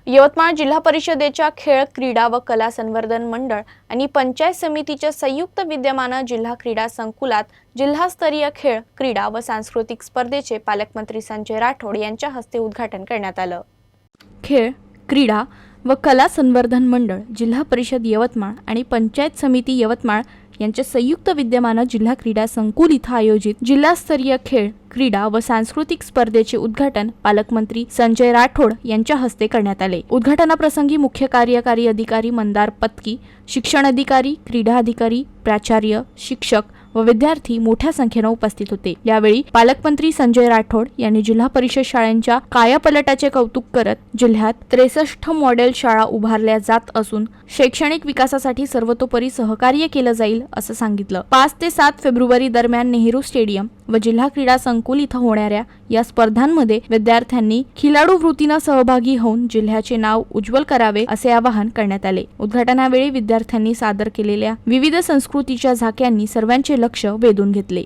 यवतमाळ जिल्हा परिषदेच्या खेळ, क्रीडा व कला संवर्धन मंडळ आणि पंचायत समितीच्या संयुक्त विद्यमाने जिल्हा क्रीडा संकुलात जिल्हास्तरीय खेळ, क्रीडा व सांस्कृतिक स्पर्धेचे पालकमंत्री संजय राठोड यांच्या हस्ते उद्घाटन करण्यात आलं। खेळ, क्रीडा व कला संवर्धन मंडळ, जिल्हा परिषद यवतमाळ आणि पंचायत समिती यवतमाळ यांच्या संयुक्त विद्यमाने जिल्हा क्रीडा संकुल इथं आयोजित जिल्हास्तरीय खेळ, क्रीडा व सांस्कृतिक स्पर्धेचे उद्घाटन पालकमंत्री संजय राठोड यांच्या हस्ते करण्यात आले। उद्घाटनाप्रसंगी मुख्य कार्यकारी अधिकारी मंदार पत्की, शिक्षण अधिकारी, क्रीडा अधिकारी, प्राचार्य, शिक्षक व विद्यार्थी मोठ्या संख्येने उपस्थित होते। यावेळी पालकमंत्री संजय राठोड यांनी जिल्हा परिषद शाळांच्या कायापलटाचे कौतुक करत जिल्ह्यात 63 मॉडेल शाळा उभारल्या जात असून शैक्षणिक विकासासाठी सर्वतोपरी सहकार्य केलं जाईल असं सांगितलं। 5 ते 7 फेब्रुवारी दरम्यान नेहरू स्टेडियम व जिल्हा क्रीडा संकुल इथं होणाऱ्या या स्पर्धांमध्ये विद्यार्थ्यांनी खिलाडू वृत्तीने सहभागी होऊन जिल्ह्याचे नाव उज्ज्वल करावे असे आवाहन करण्यात आले। उद्घाटनावेळी विद्यार्थ्यांनी सादर केलेल्या विविध संस्कृतीच्या झाक्यांनी सर्वांचे लक्ष वेधून घेतले।